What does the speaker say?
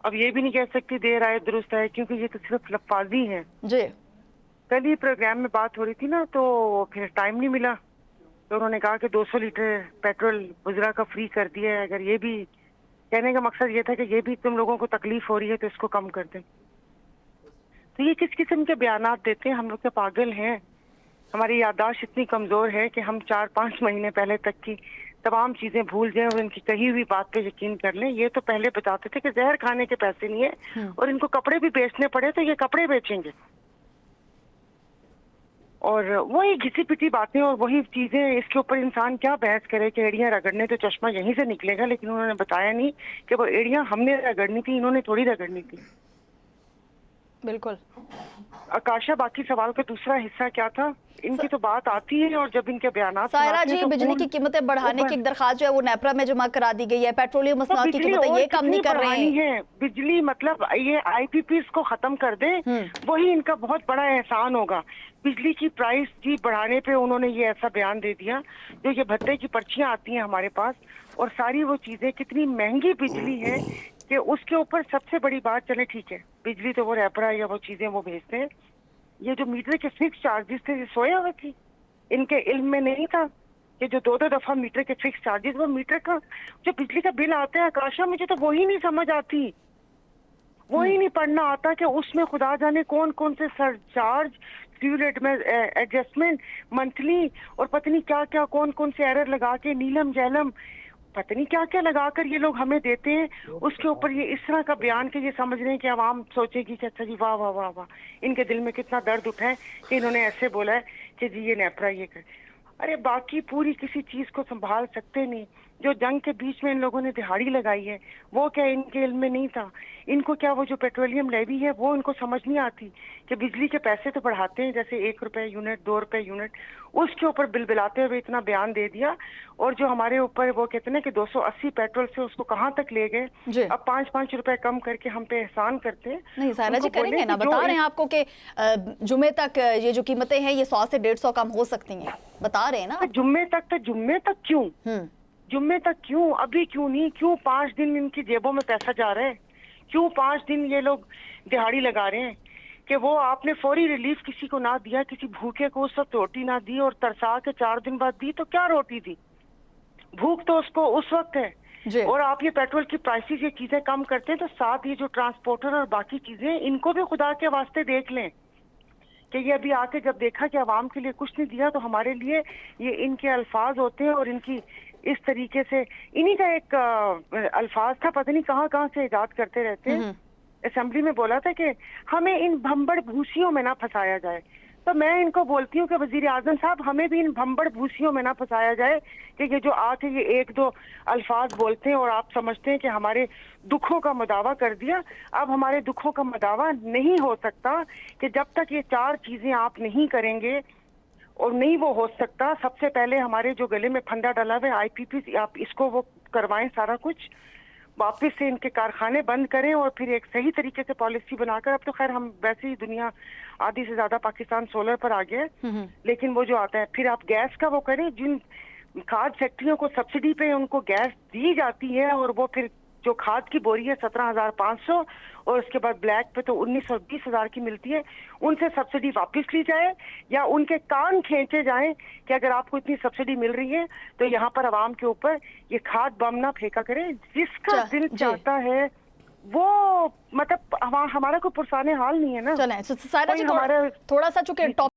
अब ये भी नहीं कह सकती देर आए दुरुस्त आए, क्योंकि ये तो सिर्फ लफ्ज़ी है जी। कल ही प्रोग्राम में बात हो रही थी ना, तो फिर टाइम नहीं मिला, तो उन्होंने कहा कि 200 लीटर पेट्रोल बुजरा का फ्री कर दिया है। अगर ये भी कहने का मकसद ये था कि ये भी तुम लोगों को तकलीफ हो रही है तो इसको कम कर दें। तो ये किस किस्म के बयानात देते हैं? हम लोग क्या पागल हैं? हमारी याददाश्त इतनी कमजोर है कि हम 4-5 महीने पहले तक की तमाम चीजें भूल जाएं और इनकी कही हुई बात पे यकीन कर लें। ये तो पहले बताते थे कि जहर खाने के पैसे नहीं है और इनको कपड़े भी बेचने पड़े तो ये कपड़े बेचेंगे, और वही घिसी पिटी बातें और वही चीजें। इसके ऊपर इंसान क्या बहस करे कि एड़ियां रगड़ने तो चश्मा यहीं से निकलेगा, लेकिन उन्होंने बताया नहीं कि वो एड़ियां हमने रगड़नी थी, इन्होंने थोड़ी रगड़नी थी। बिल्कुल। आकाशा, बाकी सवाल का दूसरा हिस्सा क्या था? इनकी तो बात आती है और जब इनके बयान सायरा जी, बिजली की कीमतें बढ़ाने की एक दरखास्त जो है वो नेपरा में जमा करा दी गई है। पेट्रोलियम मसनूआत की कीमतें ये कम नहीं कर रहे हैं। बिजली मतलब ये IPPs को खत्म कर दे, वही इनका बहुत बड़ा एहसान होगा। बिजली की प्राइस जी बढ़ाने पे उन्होंने ये ऐसा बयान दे दिया, जो ये भत्ते की पर्चियां आती हैं हमारे पास और सारी वो चीजें कितनी महंगी बिजली है कि उसके ऊपर सबसे बड़ी बात, चले ठीक है बिजली तो वो रेपरा या वो चीजें वो भेजते हैं, ये जो मीटर के फिक्स चार्जेस थे ये सोए हुए थे, इनके इल्म में नहीं था कि जो 2-2 दफा मीटर के फिक्स चार्जेस, वो मीटर का जो बिजली का बिल आता है आकाशा, मुझे तो वही नहीं समझ आती, वही नहीं पढ़ना आता कि उसमें खुदा जाने कौन कौन से सरचार्ज, फ्यूल रेट में एडजस्टमेंट, मंथली और पता नहीं क्या क्या कौन कौन से एरर लगा के नीलम जैलम पता नहीं क्या क्या लगाकर ये लोग हमें देते हैं। उसके ऊपर ये इस तरह का बयान कि ये समझ रहे हैं कि आवाम सोचेगी कि अच्छा जी वाह वाह वाह वाह, इनके दिल में कितना दर्द उठा है कि इन्होंने ऐसे बोला है कि जी ये नेपरा ये कर। अरे बाकी पूरी किसी चीज को संभाल सकते नहीं। जो जंग के बीच में इन लोगों ने दिहाड़ी लगाई है वो क्या इनके इल्म में नहीं था? इनको क्या वो जो पेट्रोलियम लेवी है वो इनको समझ नहीं आती कि बिजली के पैसे तो बढ़ाते हैं, जैसे 1 रुपए यूनिट 2 रुपए यूनिट, उसके ऊपर बिलबिलाते हुए इतना बयान दे दिया। और जो हमारे ऊपर वो कहते हैं कि 280 पेट्रोल से उसको कहाँ तक ले गए, अब 5-5 रुपए कम करके हम पे एहसान करते हैं। नहीं सायरा जी करेंगे ना, बता रहे हैं आपको कि जुमे तक ये जो कीमतें हैं ये 100 से 150 कम हो सकती हैं, बता रहे हैं ना। जुम्मे तक क्यों? जुम्मे तक क्यों? अभी क्यों नहीं? क्यों 5 दिन इनकी जेबों में पैसा जा रहा है? क्यों 5 दिन ये लोग दिहाड़ी लगा रहे हैं कि वो आपने फौरी रिलीफ किसी को ना दिया, किसी भूखे को उस वक्त रोटी ना दी और तरसा के 4 दिन बाद दी, तो क्या रोटी दी? भूख तो उसको उस वक्त है। और आप ये पेट्रोल की प्राइसेस ये चीजें कम करते हैं तो साथ ये जो ट्रांसपोर्टर और बाकी चीजें, इनको भी खुदा के वास्ते देख लें कि ये अभी आके जब देखा कि आवाम के लिए कुछ नहीं दिया तो हमारे लिए ये इनके अल्फाज होते हैं और इनकी इस तरीके से इन्हीं का एक अल्फाज था, पता नहीं कहाँ कहाँ से इजाद करते रहते हैं। असेंबली में बोला था कि हमें इन भंबड़ भूसियों में ना फंसाया जाए, तो मैं इनको बोलती हूँ कि वजीर आजम साहब हमें भी इन भंबड़ भूसियों में ना फंसाया जाए कि ये जो आके ये 1-2 अल्फाज बोलते हैं और आप समझते हैं कि हमारे दुखों का मदावा कर दिया। अब हमारे दुखों का मदावा नहीं हो सकता कि जब तक ये 4 चीजें आप नहीं करेंगे, और नहीं वो हो सकता। सबसे पहले हमारे जो गले में फंदा डला हुआ है IPP, आप इसको वो करवाएं, सारा कुछ वापस से इनके कारखाने बंद करें और फिर एक सही तरीके से पॉलिसी बनाकर, अब तो खैर हम वैसे ही दुनिया आधी से ज्यादा पाकिस्तान सोलर पर आ गया, लेकिन वो जो आता है फिर आप गैस का वो करें। जिन खाद फैक्ट्रियों को सब्सिडी पे उनको गैस दी जाती है और वो फिर जो खाद की बोरी है 17,500 और उसके बाद ब्लैक पे तो 19 और 20,000 की मिलती है, उनसे सब्सिडी वापस ली जाए या उनके कान खींचे जाएं कि अगर आपको इतनी सब्सिडी मिल रही है तो यहाँ पर आवाम के ऊपर ये खाद बम ना फेंका करें। जिसका दिल चाहता है वो, मतलब हमारा कोई पुरसाने हाल नहीं है ना। चलें सायरा जी, थोड़ा सा चूंकि